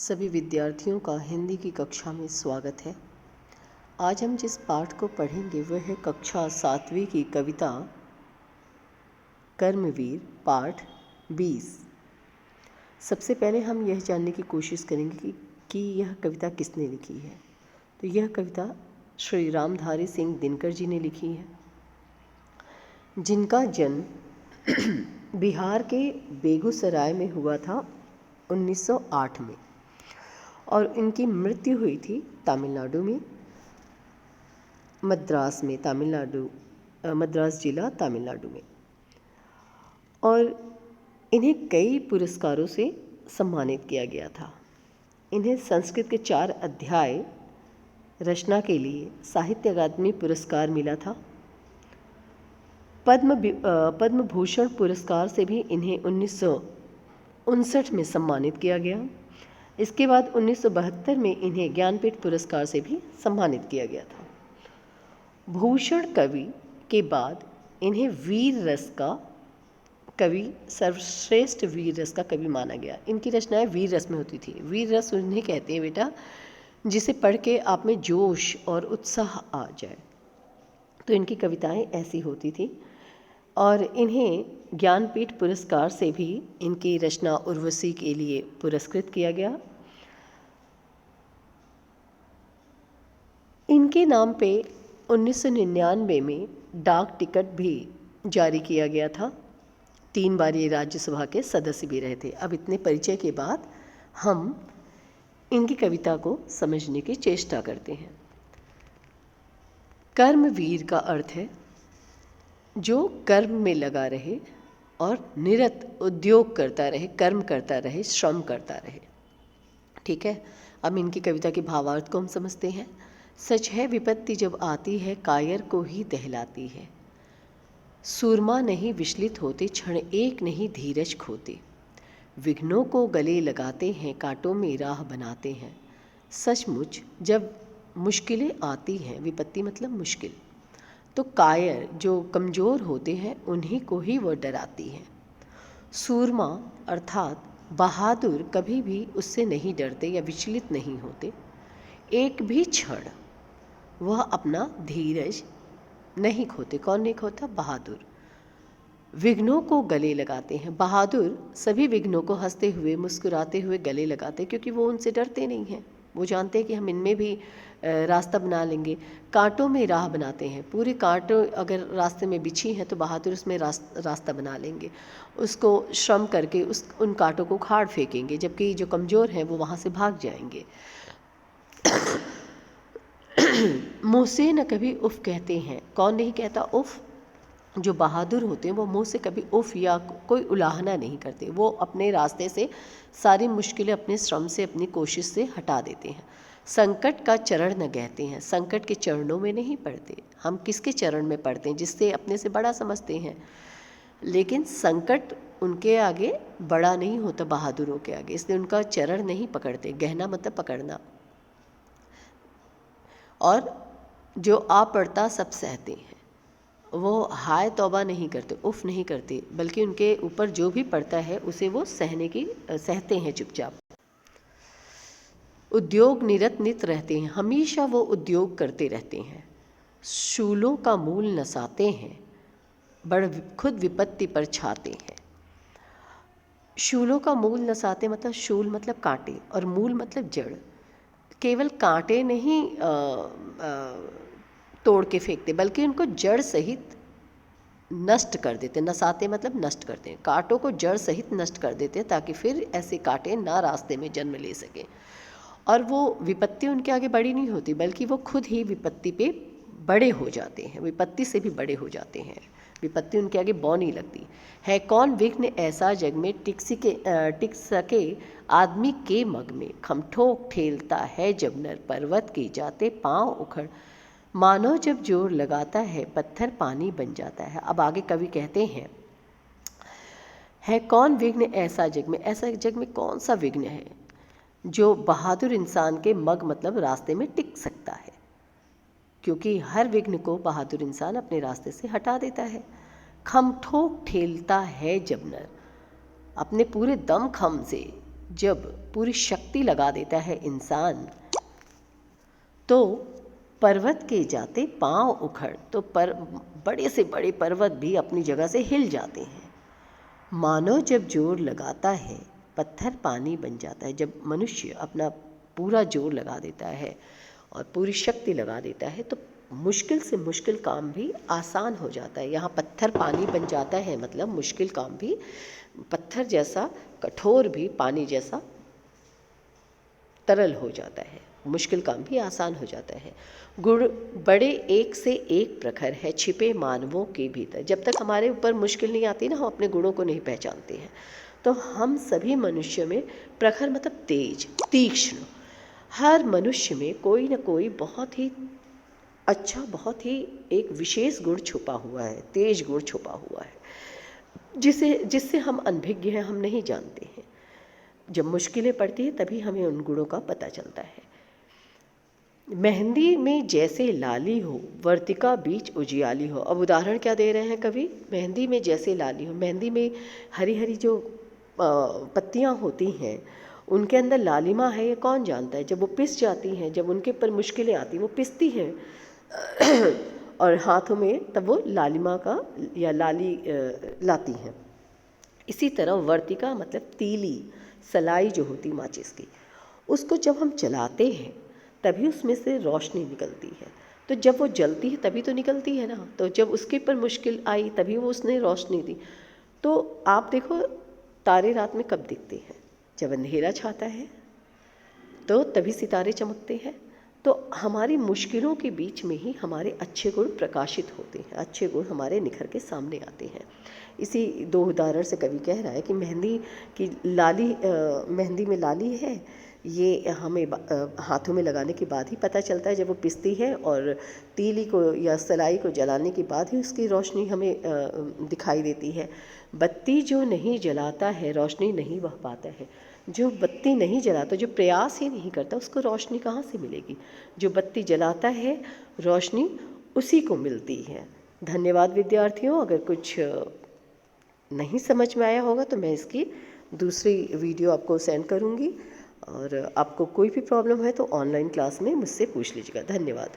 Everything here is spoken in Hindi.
सभी विद्यार्थियों का हिंदी की कक्षा में स्वागत है। आज हम जिस पाठ को पढ़ेंगे वह है कक्षा 7वीं की कविता कर्मवीर पाठ 20। सबसे पहले हम यह जानने की कोशिश करेंगे कि यह कविता किसने लिखी है। तो यह कविता श्री रामधारी सिंह दिनकर जी ने लिखी है, जिनका जन्म बिहार के बेगूसराय में हुआ था 1908 में और इनकी मृत्यु हुई थी तमिलनाडु में, मद्रास में, मद्रास जिला तमिलनाडु में। और इन्हें कई पुरस्कारों से सम्मानित किया गया था। इन्हें संस्कृत के 4 अध्याय रचना के लिए साहित्य अकादमी पुरस्कार मिला था। पद्म भूषण पुरस्कार से भी इन्हें 1959 में सम्मानित किया गया। इसके बाद 1972 में इन्हें ज्ञानपीठ पुरस्कार से भी सम्मानित किया गया था। भूषण कवि के बाद इन्हें वीर रस का कवि, सर्वश्रेष्ठ वीर रस का कवि माना गया। इनकी रचनाएं वीर रस में होती थी। वीर रस उन्हें कहते हैं बेटा जिसे पढ़ के आप में जोश और उत्साह आ जाए, तो इनकी कविताएं ऐसी होती थी। और इन्हें ज्ञानपीठ पुरस्कार से भी इनकी रचना उर्वशी के लिए पुरस्कृत किया गया। इनके नाम पे 1999 में डाक टिकट भी जारी किया गया था। 3 बार ये राज्यसभा के सदस्य भी रहे थे। अब इतने परिचय के बाद हम इनकी कविता को समझने की चेष्टा करते हैं। कर्मवीर का अर्थ है जो कर्म में लगा रहे और निरत उद्योग करता रहे, कर्म करता रहे, श्रम करता रहे। ठीक है, अब इनकी कविता के भावार्थ को हम समझते हैं। सच है विपत्ति जब आती है कायर को ही दहलाती है, सूरमा नहीं विचलित होते, क्षण एक नहीं धीरज खोते, विघ्नों को गले लगाते हैं, कांटों में राह बनाते हैं। सचमुच जब मुश्किलें आती हैं, विपत्ति मतलब मुश्किल, तो कायर जो कमज़ोर होते हैं उन्हीं को ही वो डराती हैं। सूरमा अर्थात बहादुर कभी भी उससे नहीं डरते या विचलित नहीं होते। एक भी क्षण वह अपना धीरज नहीं खोते। कौन नहीं खोता? बहादुर। विघ्नों को गले लगाते हैं। बहादुर सभी विघ्नों को हंसते हुए मुस्कुराते हुए गले लगाते हैं, क्योंकि वो उनसे डरते नहीं हैं। वो जानते हैं कि हम इनमें भी रास्ता बना लेंगे। कांटों में राह बनाते हैं। पूरे कांटों अगर रास्ते में बिछी हैं तो बहादुर उसमें रास्ता बना लेंगे, उसको श्रम करके उन कांटों को उखाड़ फेंकेंगे, जबकि जो कमज़ोर हैं वो वहाँ से भाग जाएंगे। मुँह से न कभी उफ कहते हैं। कौन नहीं कहता उफ? जो बहादुर होते हैं वो मुँह से कभी उफ या कोई उलाहना नहीं करते। वो अपने रास्ते से सारी मुश्किलें अपने श्रम से, अपनी कोशिश से हटा देते हैं। संकट का चरण न कहते हैं। संकट के चरणों में नहीं पड़ते। हम किसके चरण में पड़ते हैं? जिससे अपने से बड़ा समझते हैं, लेकिन संकट उनके आगे बड़ा नहीं होता, बहादुरों के आगे, इसलिए उनका चरण नहीं पकड़ते। गहना मतलब पकड़ना। और जो आ पड़ता सब सहते हैं। वो हाय तौबा नहीं करते, उफ नहीं करते, बल्कि उनके ऊपर जो भी पड़ता है उसे वो सहते हैं चुपचाप। उद्योग निरत नित रहते हैं। हमेशा वो उद्योग करते रहते हैं। शूलों का मूल नसाते हैं, बड़ खुद विपत्ति पर छाते हैं। शूलों का मूल नसाते मतलब शूल मतलब कांटे और मूल मतलब जड़। केवल कांटे नहीं तोड़ के फेंकते, बल्कि उनको जड़ सहित नष्ट कर देते। नसाते मतलब नष्ट करते हैं। कांटों को जड़ सहित नष्ट कर देते हैं, ताकि फिर ऐसे कांटे ना रास्ते में जन्म ले सकें। और वो विपत्ति उनके आगे बड़ी नहीं होती, बल्कि वो खुद ही विपत्ति पे बड़े हो जाते हैं, विपत्ति से भी बड़े हो जाते हैं। विपत्ति उनके आगे बौनी लगती है। कौन विघ्न ऐसा जग में टिक सके आदमी के मग में, खमठोक ठेलता है जब नर, पर्वत के जाते पाँव उखड़, मानो जब जोर लगाता है पत्थर पानी बन जाता है। अब आगे कवि कहते हैं, है कौन विघ्न ऐसा जग में, ऐसा जग में कौन सा विघ्न है जो बहादुर इंसान के मग मतलब रास्ते में टिक सकता है, क्योंकि हर विघ्न को बहादुर इंसान अपने रास्ते से हटा देता है। खम ठोक ठेलता है जब नर, अपने पूरे दम खम से जब पूरी शक्ति लगा देता है इंसान, तो पर्वत के जाते पांव उखड़, तो बड़े से बड़े पर्वत भी अपनी जगह से हिल जाते हैं। मानव जब जोर लगाता है, पत्थर पानी बन जाता है। जब मनुष्य अपना पूरा जोर लगा देता है और पूरी शक्ति लगा देता है, तो मुश्किल से मुश्किल काम भी आसान हो जाता है। यहाँ पत्थर पानी बन जाता है मतलब मुश्किल काम भी, पत्थर जैसा कठोर भी पानी जैसा तरल हो जाता है, मुश्किल काम भी आसान हो जाता है। गुण बड़े एक से एक प्रखर है छिपे मानवों के भीतर। जब तक हमारे ऊपर मुश्किल नहीं आती ना, हम अपने गुणों को नहीं पहचानते हैं। तो हम सभी मनुष्य में प्रखर मतलब तेज, तीक्ष्ण, हर मनुष्य में कोई ना कोई बहुत ही अच्छा, बहुत ही एक विशेष गुण छुपा हुआ है, तेज गुण छुपा हुआ है, जिससे हम अनभिज्ञ हैं, हम नहीं जानते हैं। जब मुश्किलें पड़ती हैं तभी हमें उन गुणों का पता चलता है। मेहंदी में जैसे लाली हो, वर्तिका बीच उजियाली हो। अब उदाहरण क्या दे रहे हैं कवि? मेहंदी में जैसे लाली हो, मेहंदी में हरी हरी जो पत्तियां होती हैं, उनके अंदर लालिमा है, ये कौन जानता है। जब वो पिस जाती हैं, जब उनके ऊपर मुश्किलें आती हैं, वो पिसती हैं और हाथों में तब वो लालिमा का या लाली लाती हैं। इसी तरह वर्तिका मतलब तीली, सलाई जो होती माचिस की, उसको जब हम जलाते हैं तभी उसमें से रोशनी निकलती है। तो जब वो जलती है तभी तो निकलती है ना। तो जब उसके ऊपर मुश्किल आई तभी वो उसने रोशनी दी। तो आप देखो, तारे रात में कब दिखते हैं? जब अंधेरा छाता है तो तभी सितारे चमकते हैं। तो हमारी मुश्किलों के बीच में ही हमारे अच्छे गुण प्रकाशित होते हैं, अच्छे गुण हमारे निखर के सामने आते हैं। इसी दो उदाहरण से कवि कह रहा है कि मेहंदी की लाली, मेहंदी में लाली है, ये हमें हाथों में लगाने के बाद ही पता चलता है जब वो पिसती है, और तीली को या सलाई को जलाने के बाद ही उसकी रोशनी हमें दिखाई देती है। बत्ती जो नहीं जलाता है रोशनी नहीं बह पाता है। जो बत्ती नहीं जलाता, जो प्रयास ही नहीं करता, उसको रोशनी कहाँ से मिलेगी? जो बत्ती जलाता है रोशनी उसी को मिलती है। धन्यवाद विद्यार्थियों। अगर कुछ नहीं समझ में आया होगा तो मैं इसकी दूसरी वीडियो आपको सेंड करूँगी, और आपको कोई भी प्रॉब्लम है तो ऑनलाइन क्लास में मुझसे पूछ लीजिएगा। धन्यवाद।